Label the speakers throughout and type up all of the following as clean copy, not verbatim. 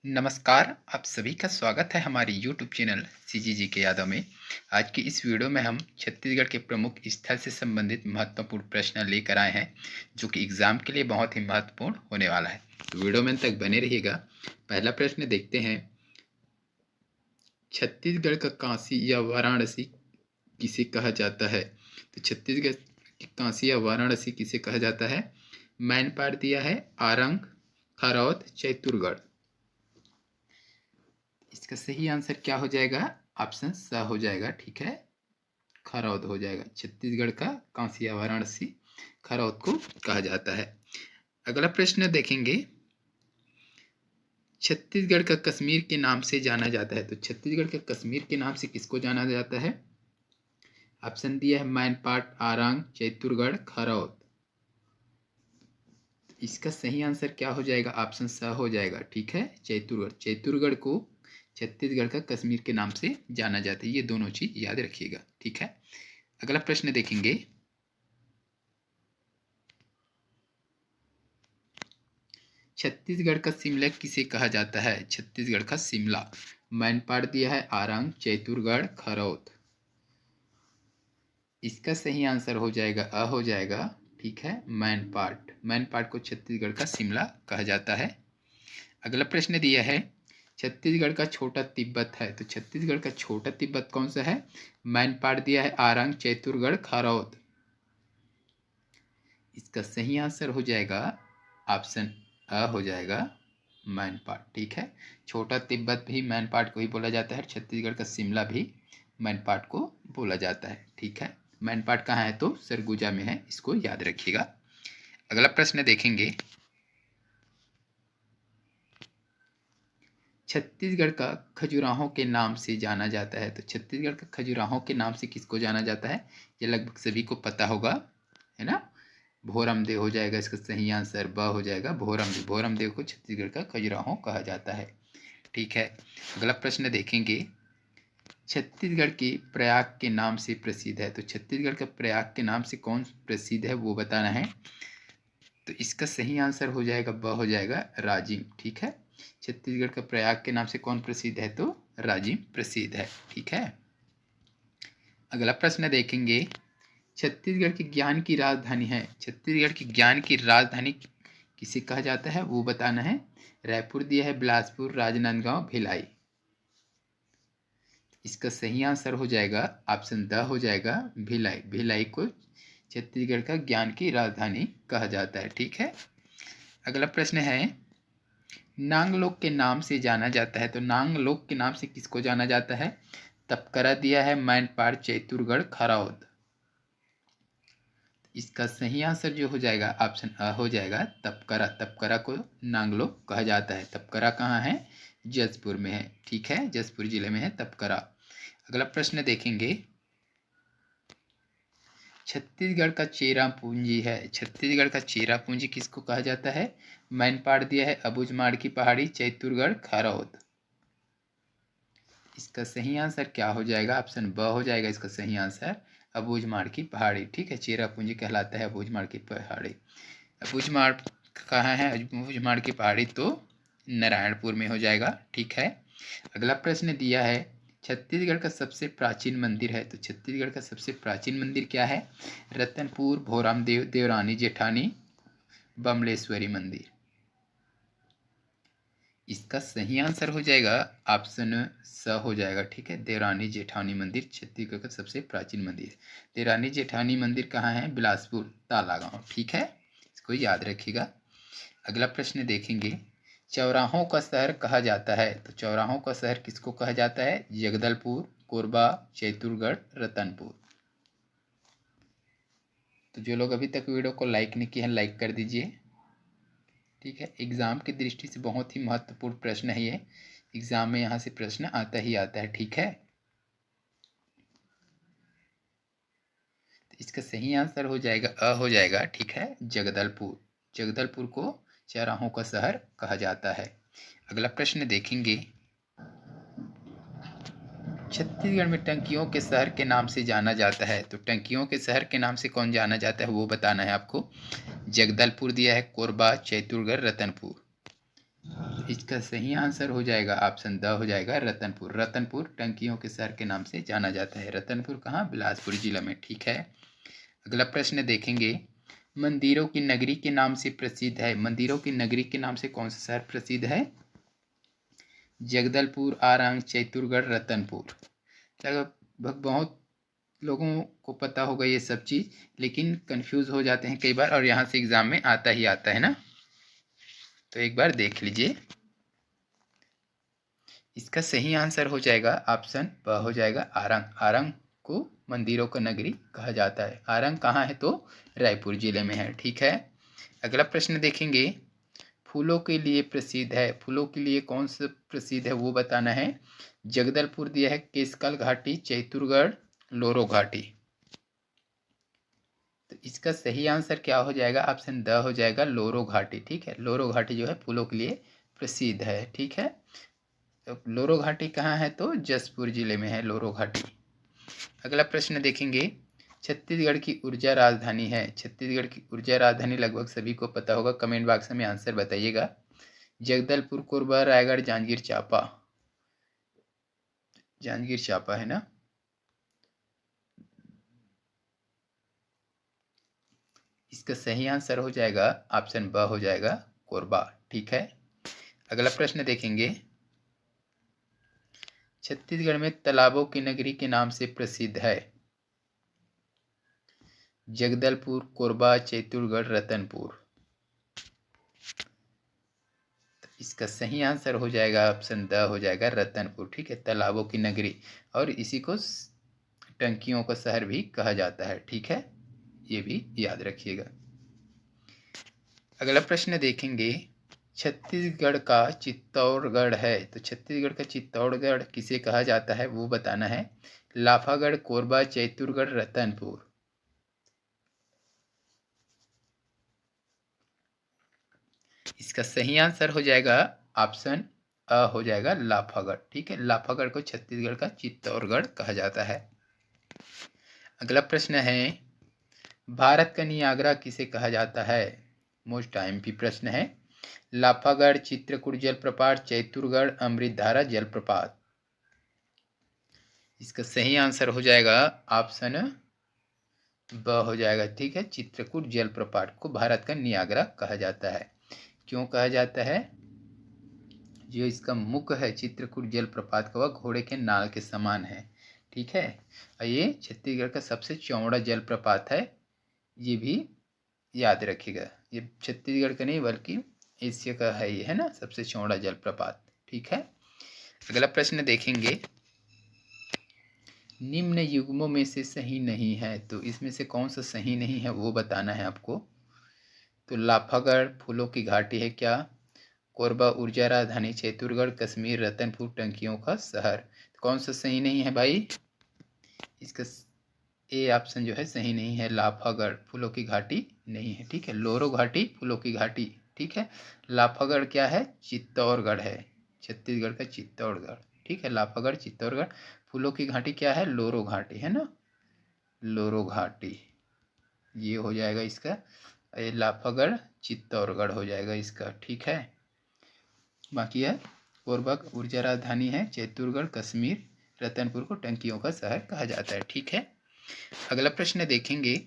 Speaker 1: नमस्कार, आप सभी का स्वागत है हमारे यूट्यूब चैनल सीजीजी के यादों में। आज की इस वीडियो में हम छत्तीसगढ़ के प्रमुख स्थल से संबंधित महत्वपूर्ण प्रश्न लेकर आए हैं, जो कि एग्जाम के लिए बहुत ही महत्वपूर्ण होने वाला है। तो वीडियो में अंत तक बने रहिएगा। पहला प्रश्न देखते हैं, छत्तीसगढ़ का काशी या वाराणसी किसे कहा जाता है? तो छत्तीसगढ़ की काशी या वाराणसी किसे कहा जाता है? मैंने पाठ दिया है आरंग, खरौद, चैतुरगढ़। इसका सही आंसर क्या हो जाएगा? ऑप्शन स हो जाएगा। ठीक है, खरौद हो जाएगा। छत्तीसगढ़ का कांसी या वाराणसी खरौद को कहा जाता है। अगला प्रश्न देखेंगे, छत्तीसगढ़ का कश्मीर के नाम से जाना जाता है। तो छत्तीसगढ़ के कश्मीर के नाम से किसको जाना जाता है? ऑप्शन दिया है मैनपाट, आरंग, चैतुरगढ़, खरौद। इसका सही आंसर क्या हो जाएगा? ऑप्शन स हो जाएगा। ठीक है, चैतुरगढ़। चैतुरगढ़ को छत्तीसगढ़ का कश्मीर के नाम से जाना जाता है। ये दोनों चीज याद रखिएगा। ठीक है, अगला प्रश्न देखेंगे, छत्तीसगढ़ का शिमला किसे कहा जाता है? छत्तीसगढ़ का शिमला। मैंने पाठ दिया है आरंग, चैतुरगढ़, खरौद। इसका सही आंसर हो जाएगा अ हो जाएगा। ठीक है, मैनपाट को छत्तीसगढ़ का शिमला कहा जाता है। अगला प्रश्न दिया है, छत्तीसगढ़ का छोटा तिब्बत है। तो छत्तीसगढ़ का छोटा तिब्बत कौन सा है? मैनपाट दिया है आरंग, चैतुरगढ़, खरौद। इसका सही आंसर हो जाएगा ऑप्शन अ हो जाएगा, मैनपाट। ठीक है, छोटा तिब्बत भी मैनपाट को ही बोला जाता है। छत्तीसगढ़ का शिमला भी मैनपाट को बोला जाता है। ठीक है, मैनपाट कहाँ है? तो सरगुजा में है, इसको याद रखिएगा। अगला प्रश्न देखेंगे, छत्तीसगढ़ का खजुराहो के नाम से जाना जाता है। तो छत्तीसगढ़ का खजुराहो के नाम से किसको जाना जाता है? ये लगभग सभी को पता होगा, है ना। भोरम देव हो जाएगा। इसका सही आंसर ब हो जाएगा, भोरम देव। भोरम देव को छत्तीसगढ़ का खजुराहो कहा जाता है। ठीक है, अगला प्रश्न देखेंगे, छत्तीसगढ़ के प्रयाग के नाम से प्रसिद्ध है। तो छत्तीसगढ़ का प्रयाग के नाम से कौन प्रसिद्ध है, वो बताना है। तो इसका सही आंसर हो जाएगा ब हो जाएगा, राजिम। ठीक है, छत्तीसगढ़ का प्रयाग के नाम से कौन प्रसिद्ध है? तो राजिम प्रसिद्ध है। ठीक है, अगला प्रश्न देखेंगे, छत्तीसगढ़ की ज्ञान की राजधानी है। छत्तीसगढ़ की ज्ञान की राजधानी किसे कहा जाता है, वो बताना है। रायपुर दिया है, बिलासपुर, राजनांदगांव, भिलाई। इसका सही आंसर हो जाएगा ऑप्शन द हो जाएगा, भिलाई। भिलाई को छत्तीसगढ़ का ज्ञान की राजधानी कहा जाता है। ठीक है, अगला प्रश्न है, नांगलोक के नाम से जाना जाता है। तो नांगलोक के नाम से किसको जाना जाता है? तपकरा दिया है, मैनपाट, चैतुरगढ़, खरौद। इसका सही आंसर जो हो जाएगा ऑप्शन अ हो जाएगा, तपकरा। तपकरा को नांगलोक कहा जाता है। तपकरा कहाँ है? जसपुर में है। ठीक है, जसपुर जिले में है तपकरा। अगला प्रश्न देखेंगे, छत्तीसगढ़ का चेरा पूंजी है। छत्तीसगढ़ का चेरा पूंजी किसको कहा जाता है? मैनपाट दिया है, अबूझमाड़ की पहाड़ी, चैतुरगढ़, खरौद। इसका सही आंसर क्या हो जाएगा? ऑप्शन ब हो जाएगा इसका सही आंसर, अबूझमाड़ की पहाड़ी। ठीक है, चेरा पूंजी कहलाता है अबूझमाड़ की पहाड़ी। अबूझमाड़ कहाँ है? अबूझमाड़ की पहाड़ी तो नारायणपुर में हो जाएगा। ठीक है, अगला प्रश्न दिया है, छत्तीसगढ़ का सबसे प्राचीन मंदिर है। तो छत्तीसगढ़ का सबसे प्राचीन मंदिर क्या है? रतनपुर, भोराम देव, देवरानी जेठानी, बमलेश्वरी मंदिर। इसका सही आंसर हो जाएगा ऑप्शन स हो जाएगा। ठीक है, देवरानी जेठानी मंदिर छत्तीसगढ़ का सबसे प्राचीन मंदिर। देवरानी जेठानी मंदिर कहाँ है? बिलासपुर, तालागांव। ठीक है, इसको याद रखिएगा। अगला प्रश्न देखेंगे, चौराहों का शहर कहा जाता है। तो चौराहों का शहर किसको कहा जाता है? जगदलपुर, कोरबा, चैतुरगढ़, रतनपुर। तो जो लोग अभी तक वीडियो को लाइक नहीं किए हैं, लाइक कर दीजिए। ठीक है, एग्जाम की दृष्टि से बहुत ही महत्वपूर्ण प्रश्न है ये। एग्जाम में यहाँ से प्रश्न आता ही आता है। ठीक है, तो इसका सही आंसर हो जाएगा अ हो जाएगा। ठीक है, जगदलपुर। जगदलपुर को चौराहों का शहर कहा जाता है। अगला प्रश्न देखेंगे, छत्तीसगढ़ में टंकियों के शहर के नाम से जाना जाता है। तो टंकियों के शहर के नाम से कौन जाना जाता है, वो बताना है आपको। जगदलपुर दिया है, कोरबा, चैतुरगढ़, रतनपुर। इसका सही आंसर हो जाएगा ऑप्शन द हो जाएगा रतनपुर। रतनपुर टंकियों के शहर के नाम से जाना जाता है। रतनपुर कहाँ? बिलासपुर जिला में। ठीक है, अगला प्रश्न देखेंगे। मंदिरों की नगरी के नाम से प्रसिद्ध है। मंदिरों की नगरी के नाम से कौन सा शहर प्रसिद्ध है? जगदलपुर, आरंग, चैतुरगढ़, रतनपुर। लगभग बहुत लोगों को पता होगा ये सब चीज़, लेकिन कंफ्यूज हो जाते हैं कई बार, और यहाँ से एग्जाम में आता ही आता है ना। तो एक बार देख लीजिए, इसका सही आंसर हो जाएगा ऑप्शन ब हो जाएगा आरंग। आरंग को मंदिरों का नगरी कहा जाता है। आरंग कहाँ है? तो रायपुर जिले में है। ठीक है, अगला प्रश्न देखेंगे। फूलों के लिए प्रसिद्ध है। फूलों के लिए कौन सा प्रसिद्ध है वो बताना है। जगदलपुर दिया है, केसकाल घाटी, चैतुरगढ़, लोरो घाटी। तो इसका सही आंसर क्या हो जाएगा? ऑप्शन द हो जाएगा लोरो घाटी। ठीक है, लोरो घाटी जो है फूलों के लिए प्रसिद्ध है। ठीक है, तो लोरो घाटी कहाँ है? तो जसपुर जिले में है लोरो घाटी। अगला प्रश्न देखेंगे। छत्तीसगढ़ की ऊर्जा राजधानी है। छत्तीसगढ़ की ऊर्जा राजधानी लगभग सभी को पता होगा, कमेंट बॉक्स में आंसर बताइएगा। जगदलपुर, कोरबा, रायगढ़, जांजगीर चांपा। जांजगीर चांपा है ना। इसका सही आंसर हो जाएगा ऑप्शन ब हो जाएगा कोरबा। ठीक है, अगला प्रश्न देखेंगे। छत्तीसगढ़ में तालाबों की नगरी के नाम से प्रसिद्ध है। जगदलपुर, कोरबा, चैतुरगढ़, रतनपुर। इसका सही आंसर हो जाएगा ऑप्शन द हो जाएगा रतनपुर। ठीक है, तालाबों की नगरी, और इसी को टंकियों का शहर भी कहा जाता है। ठीक है, ये भी याद रखिएगा। अगला प्रश्न देखेंगे। छत्तीसगढ़ का चित्तौड़गढ़ है, तो छत्तीसगढ़ का चित्तौड़गढ़ किसे कहा जाता है वो बताना है। लाफागढ़, कोरबा, चैतुरगढ़, रतनपुर। इसका सही आंसर हो जाएगा ऑप्शन अ हो जाएगा लाफागढ़। ठीक है, लाफागढ़ को छत्तीसगढ़ का चित्तौड़गढ़ कहा जाता है। अगला प्रश्न है। भारत का नियाग्रा किसे कहा जाता है? मोस्ट टाइम प्रश्न है। लाफागढ़, चित्रकूट जलप्रपात, चैतुरगढ़, अमृतधारा जलप्रपात। इसका सही आंसर हो जाएगा ऑप्शन ब हो जाएगा। ठीक है, चित्रकूट जलप्रपात को भारत का नियाग्रा कहा जाता है। क्यों कहा जाता है? जो इसका मुख है चित्रकूट जलप्रपात का, वह घोड़े के नाल के समान है। ठीक है, और ये छत्तीसगढ़ का सबसे चौड़ा जलप्रपात है। ये भी याद रखिएगा, ये छत्तीसगढ़ का नहीं बल्कि एशिया का है ये, है ना, सबसे चौड़ा जलप्रपात। ठीक है, अगला प्रश्न देखेंगे। निम्न युग्मों में से सही नहीं है, तो इसमें से कौन सा सही नहीं है वो बताना है आपको। तो लाफागढ़ फूलों की घाटी है क्या? कोरबा ऊर्जा राजधानी, चैतुरगढ़ कश्मीर, रतनपुर टंकियों का शहर। तो कौन सा सही नहीं है भाई? इसका ए ऑप्शन जो है सही नहीं है, लाफागढ़ फूलों की घाटी नहीं है। ठीक है, लोरो घाटी फूलों की घाटी। ठीक है, लाफागढ़ क्या है? चित्तौड़गढ़ है, छत्तीसगढ़ का चित्तौड़गढ़। ठीक है, लाफागढ़ चित्तौड़गढ़। फूलों की घाटी क्या है? लोरो घाटी है ना, लोरो घाटी। ये हो जाएगा इसका, ये लाफागढ़ चित्तौड़गढ़ हो जाएगा इसका। ठीक है, बाकी है कोरबा ऊर्जा राजधानी है, चैतुरगढ़ कश्मीर, रतनपुर को टंकियों का शहर कहा जाता है। ठीक है, अगला प्रश्न देखेंगे।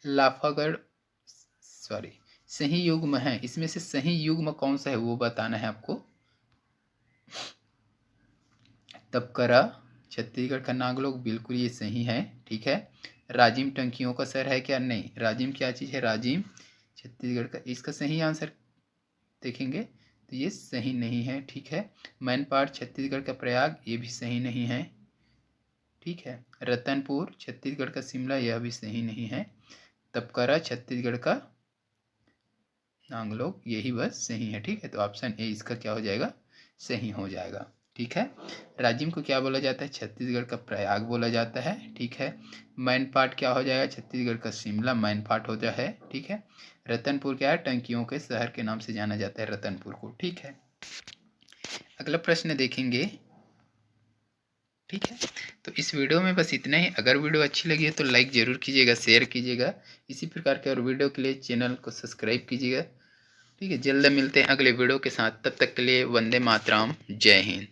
Speaker 1: लाफागढ़ सही युग्म है, इसमें से सही युग्म कौन सा है वो बताना है आपको। तपकरा छत्तीसगढ़ का नागलोक, बिल्कुल ये सही है। ठीक है, राजिम टंकियों का शहर है क्या? नहीं, राजिम क्या चीज़ है? राजिम छत्तीसगढ़ का, इसका सही आंसर देखेंगे तो ये सही नहीं है। ठीक है, मैनपाट छत्तीसगढ़ का प्रयाग, ये भी सही नहीं है। ठीक है, रतनपुर छत्तीसगढ़ का शिमला, यह भी सही नहीं है। तपकरा छत्तीसगढ़ का नांगलोक, यही बस सही है। ठीक है, तो ऑप्शन ए इसका क्या हो जाएगा? सही हो जाएगा। ठीक है, राजिम को क्या बोला जाता है? छत्तीसगढ़ का प्रयाग बोला जाता है। ठीक है, मैनपाट क्या हो जाएगा? छत्तीसगढ़ का शिमला मैनपाट होता है। ठीक है, रतनपुर क्या है? टंकियों के शहर के नाम से जाना जाता है रतनपुर को। ठीक है, अगला प्रश्न देखेंगे। ठीक है, तो इस वीडियो में बस इतना ही। अगर वीडियो अच्छी लगी है तो लाइक ज़रूर कीजिएगा, शेयर कीजिएगा। इसी प्रकार के और वीडियो के लिए चैनल को सब्सक्राइब कीजिएगा। ठीक है, जल्द मिलते हैं अगले वीडियो के साथ, तब तक के लिए वंदे मातरम, जय हिंद।